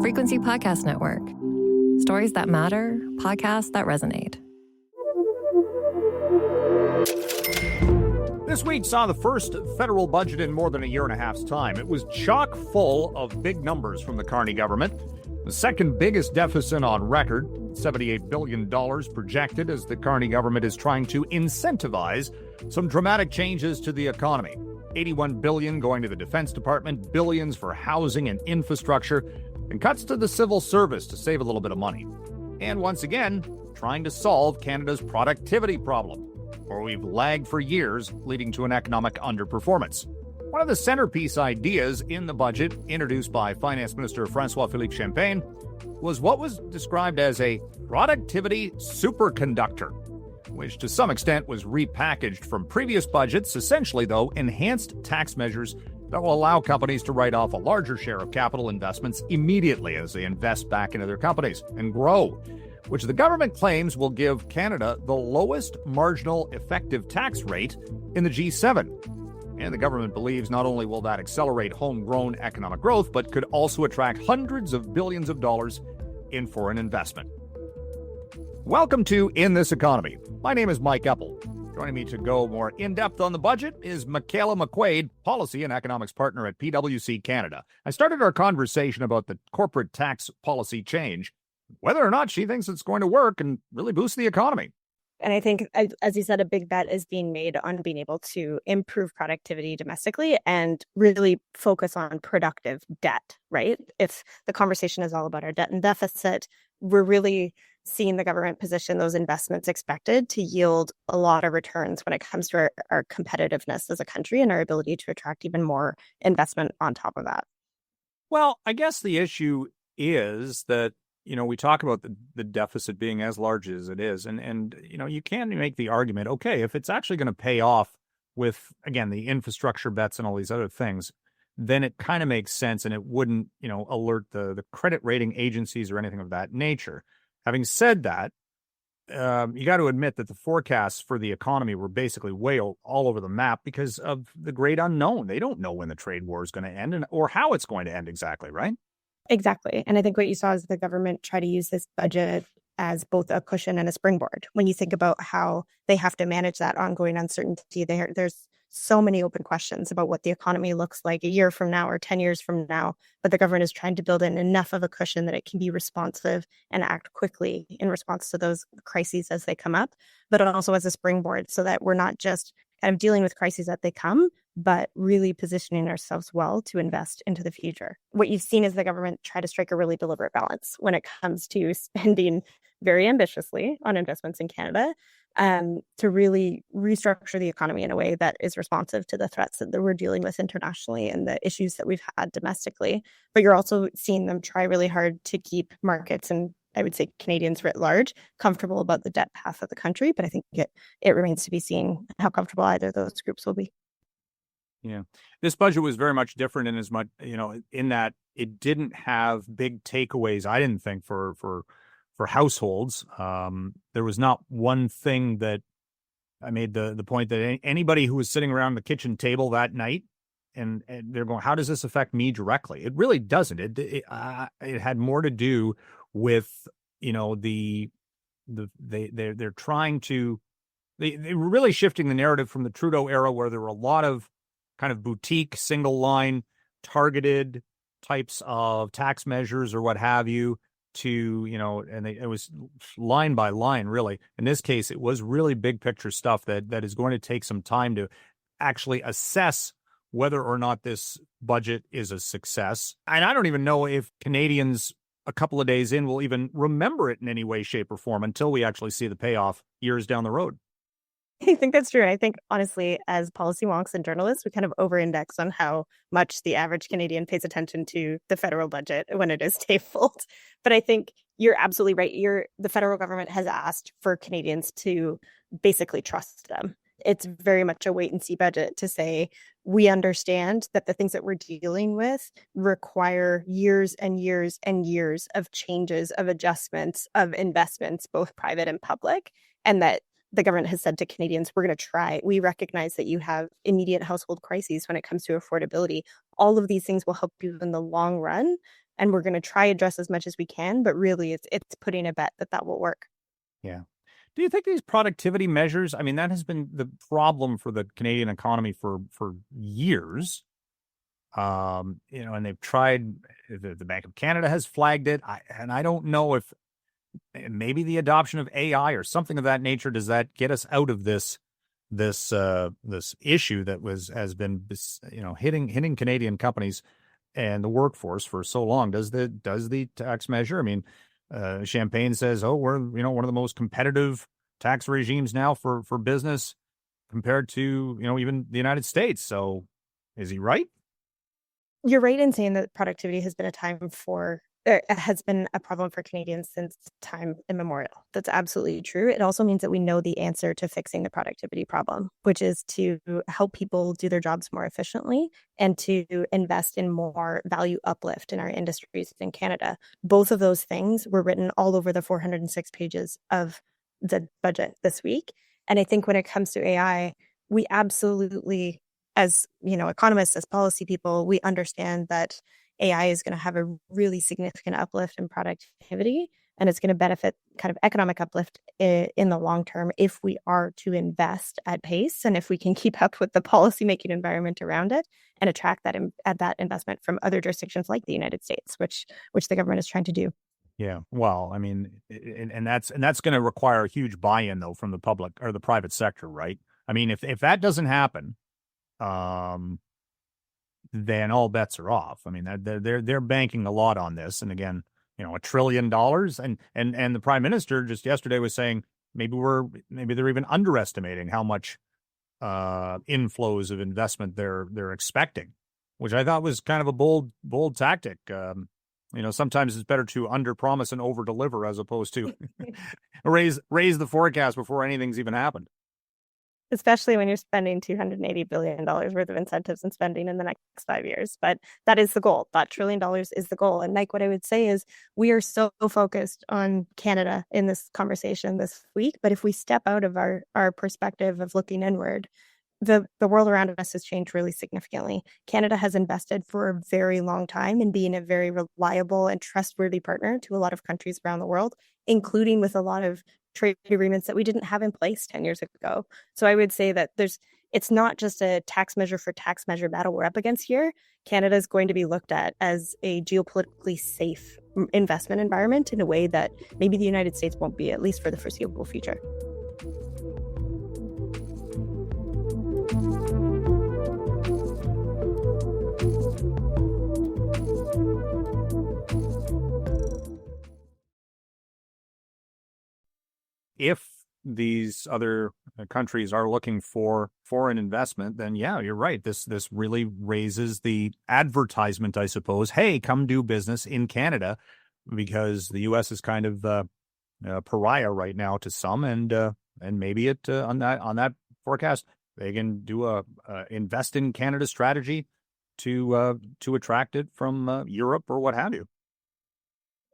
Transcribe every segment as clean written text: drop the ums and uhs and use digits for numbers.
Frequency Podcast Network. Stories that matter, podcasts that resonate. This week saw the first federal budget in more than a year and a half's time. It was chock full of big numbers from the Carney government. The second biggest deficit on record, $78 billion projected as the Carney government is trying to incentivize some dramatic changes to the economy. $81 billion going to the Defense Department, billions for housing and infrastructure, and cuts to the civil service to save a little bit of money. And once again, trying to solve Canada's productivity problem, where we've lagged for years, leading to an economic underperformance. One of the centerpiece ideas in the budget, introduced by Finance Minister François-Philippe Champagne, was what was described as a productivity superconductor, which to some extent was repackaged from previous budgets, essentially, though, enhanced tax measures that will allow companies to write off a larger share of capital investments immediately as they invest back into their companies and grow, which the government claims will give Canada the lowest marginal effective tax rate in the G7. And the government believes not only will that accelerate homegrown economic growth, but could also attract hundreds of billions of dollars in foreign investment. Welcome to In This Economy. My name is Mike Eppel. Joining me to go more in-depth on the budget is Mikaela McQuade, Policy and Economics Partner at PWC Canada. I started our conversation about the corporate tax policy change, whether or not she thinks it's going to work and really boost the economy. And I think, as you said, a big bet is being made on being able to improve productivity domestically and really focus on productive debt, right? If the conversation is all about our debt and deficit, we're really seeing the government position those investments expected to yield a lot of returns when it comes to our competitiveness as a country and our ability to attract even more investment on top of that. Well, I guess the issue is that we talk about the deficit being as large as it is. And you can make the argument, okay, if it's actually going to pay off with, again, the infrastructure bets and all these other things, then it kind of makes sense and it wouldn't, alert the credit rating agencies or anything of that nature. Having said that, you got to admit that the forecasts for the economy were basically way all over the map because of the great unknown. They don't know when the trade war is going to end or how it's going to end exactly, right? Exactly. And I think what you saw is the government try to use this budget as both a cushion and a springboard. When you think about how they have to manage that ongoing uncertainty, there's so many open questions about what the economy looks like a year from now or 10 years from now. But the government is trying to build in enough of a cushion that it can be responsive and act quickly in response to those crises as they come up, but also as a springboard so that we're not just kind of dealing with crises as they come, but really positioning ourselves well to invest into the future. What you've seen is the government try to strike a really deliberate balance when it comes to spending very ambitiously on investments in Canada to really restructure the economy in a way that is responsive to the threats that we're dealing with internationally and the issues that we've had domestically. But you're also seeing them try really hard to keep markets and I would say Canadians writ large, comfortable about the debt path of the country. But I think it remains to be seen how comfortable either of those groups will be. Yeah, this budget was very much different in as much, in that it didn't have big takeaways, I didn't think, for households. There was not one thing that I made the point that anybody who was sitting around the kitchen table that night and they're going, how does this affect me directly? It really doesn't. It had more to do with, they're trying to, they were really shifting the narrative from the Trudeau era where there were a lot of kind of boutique, single line, targeted types of tax measures or what have you to, it was line by line, really. In this case, it was really big picture stuff that is going to take some time to actually assess whether or not this budget is a success. And I don't even know if Canadians a couple of days in will even remember it in any way, shape, or form until we actually see the payoff years down the road. I think that's true. And I think, honestly, as policy wonks and journalists, we kind of over-index on how much the average Canadian pays attention to the federal budget when it is tabled. But I think you're absolutely right. The federal government has asked for Canadians to basically trust them. It's very much a wait-and-see budget to say, we understand that the things that we're dealing with require years and years and years of changes, of adjustments, of investments, both private and public, and that the government has said to Canadians, we're going to try. We recognize that you have immediate household crises when it comes to affordability. All of these things will help you in the long run and we're going to try address as much as we can, but really it's putting a bet that will work. Yeah. Do you think these productivity measures, I mean, that has been the problem for the Canadian economy for years. And they've tried, the Bank of Canada has flagged it. And I don't know if maybe the adoption of AI or something of that nature, does that get us out of this issue that has been, hitting Canadian companies and the workforce for so long? Does the tax measure, I mean, Champagne says, oh, we're, one of the most competitive tax regimes now for business compared to, even the United States. So is he right? You're right in saying that productivity has been has been a problem for Canadians since time immemorial. That's absolutely true. It also means that we know the answer to fixing the productivity problem, which is to help people do their jobs more efficiently and to invest in more value uplift in our industries in Canada. Both of those things were written all over the 406 pages of the budget this week. And I think when it comes to AI, we absolutely, as economists, as policy people, we understand that AI is going to have a really significant uplift in productivity, and it's going to benefit kind of economic uplift in the long term if we are to invest at pace and if we can keep up with the policymaking environment around it and attract that investment from other jurisdictions like the United States, which the government is trying to do. Yeah, well, I mean, and that's going to require a huge buy-in though from the public or the private sector, right? I mean, if that doesn't happen, then all bets are off. I mean, they're banking a lot on this, and again, $1 trillion, and the Prime Minister just yesterday was saying maybe they're even underestimating how much inflows of investment they're expecting, which I thought was kind of a bold tactic. Sometimes it's better to underpromise and overdeliver as opposed to raise the forecast before anything's even happened. Especially when you're spending $280 billion worth of incentives and spending in the next 5 years. But that is the goal. That $1 trillion is the goal. And Mike, what I would say is we are so focused on Canada in this conversation this week. But if we step out of our perspective of looking inward, the world around us has changed really significantly. Canada has invested for a very long time in being a very reliable and trustworthy partner to a lot of countries around the world, including with a lot of trade agreements that we didn't have in place 10 years ago. So I would say that it's not just a tax measure for tax measure battle we're up against here. Canada is going to be looked at as a geopolitically safe investment environment in a way that maybe the United States won't be, at least for the foreseeable future. If these other countries are looking for foreign investment, then yeah, you're right. This really raises the advertisement, I suppose. Hey, come do business in Canada, because the U.S. is kind of pariah right now to some, and maybe it on that forecast they can do a invest in Canada strategy to attract it from Europe or what have you.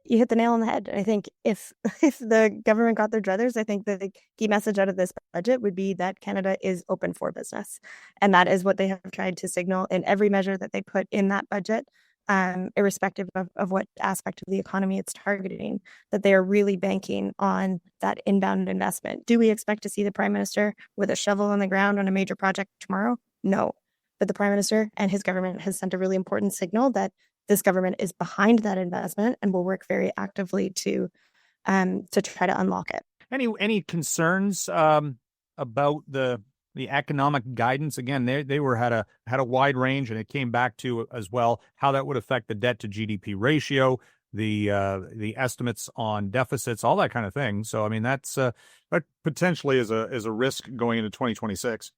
You hit the nail on the head. I think if the government got their druthers, I think the key message out of this budget would be that Canada is open for business. And that is what they have tried to signal in every measure that they put in that budget, irrespective of what aspect of the economy it's targeting, that they are really banking on that inbound investment. Do we expect to see the Prime Minister with a shovel on the ground on a major project tomorrow? No. But the Prime Minister and his government has sent a really important signal that this government is behind that investment and will work very actively to try to unlock it. Any concerns about the economic guidance? Again, they had a wide range, and it came back to as well how that would affect the debt to GDP ratio, the estimates on deficits, all that kind of thing. So I mean that potentially is a risk going into 2026.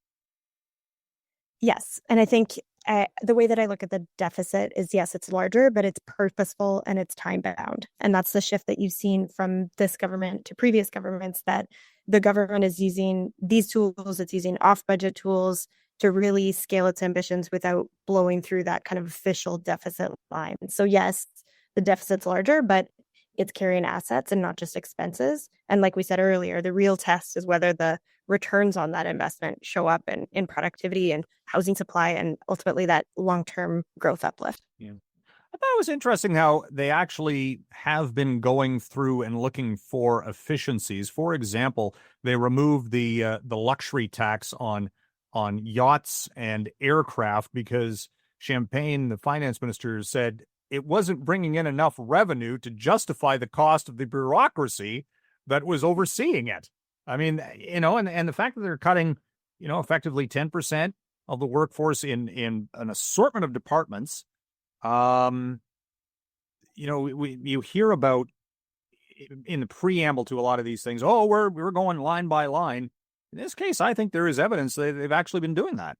Yes, and I think the way that I look at the deficit is, yes, it's larger, but it's purposeful and it's time bound. And that's the shift that you've seen from this government to previous governments, that the government is using these tools, it's using off-budget tools to really scale its ambitions without blowing through that kind of official deficit line. So yes, the deficit's larger, but it's carrying assets and not just expenses. And like we said earlier, the real test is whether the returns on that investment show up in productivity and housing supply and ultimately that long-term growth uplift. Yeah. I thought it was interesting how they actually have been going through and looking for efficiencies. For example, they removed the luxury tax on yachts and aircraft because Champagne, the finance minister, said it wasn't bringing in enough revenue to justify the cost of the bureaucracy that was overseeing it. I mean, and the fact that they're cutting, effectively 10% of the workforce in an assortment of departments. You hear about in the preamble to a lot of these things, we're going line by line. In this case, I think there is evidence that they've actually been doing that.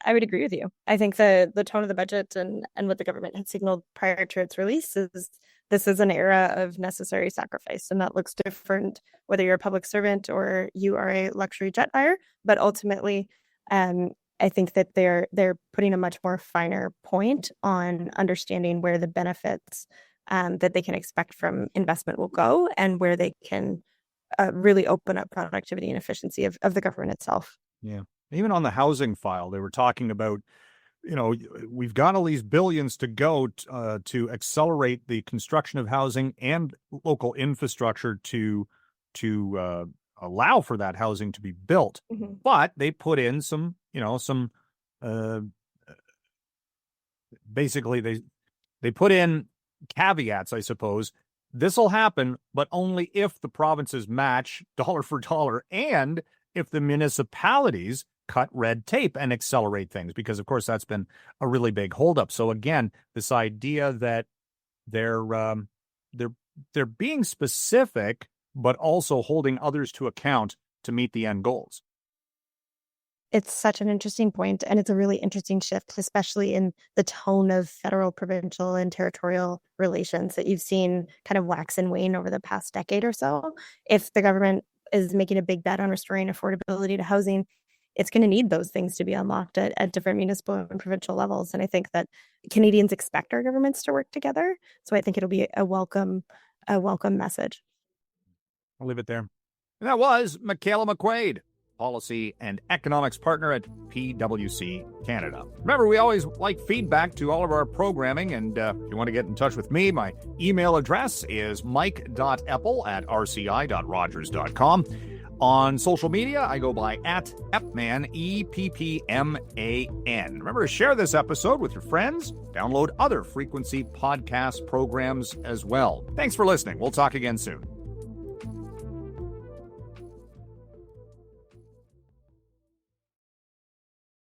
I would agree with you. I think the tone of the budget and what the government had signaled prior to its release is this is an era of necessary sacrifice, and that looks different whether you're a public servant or you are a luxury jet buyer. But ultimately, I think that they're putting a much more finer point on understanding where the benefits that they can expect from investment will go and where they can really open up productivity and efficiency of the government itself. Yeah. Even on the housing file, they were talking about, we've got all these billions to go to accelerate the construction of housing and local infrastructure to allow for that housing to be built. Mm-hmm. But they put in some basically they put in caveats, I suppose. This will happen, but only if the provinces match dollar for dollar and if the municipalities cut red tape and accelerate things, because of course that's been a really big holdup. So again, this idea that they're being specific, but also holding others to account to meet the end goals. It's such an interesting point, and it's a really interesting shift, especially in the tone of federal, provincial, and territorial relations that you've seen kind of wax and wane over the past decade or so. If the government is making a big bet on restoring affordability to housing, it's going to need those things to be unlocked at different municipal and provincial levels. And I think that Canadians expect our governments to work together. So I think it'll be a welcome message. I'll leave it there. And that was Mikaela McQuade, Policy and Economics Partner at PWC Canada. Remember, we always like feedback to all of our programming, and if you want to get in touch with me, my email address is mike.eppel@rci.rogers.com. On social media, I go by @Eppman, EPPMAN. Remember to share this episode with your friends. Download other Frequency podcast programs as well. Thanks for listening. We'll talk again soon.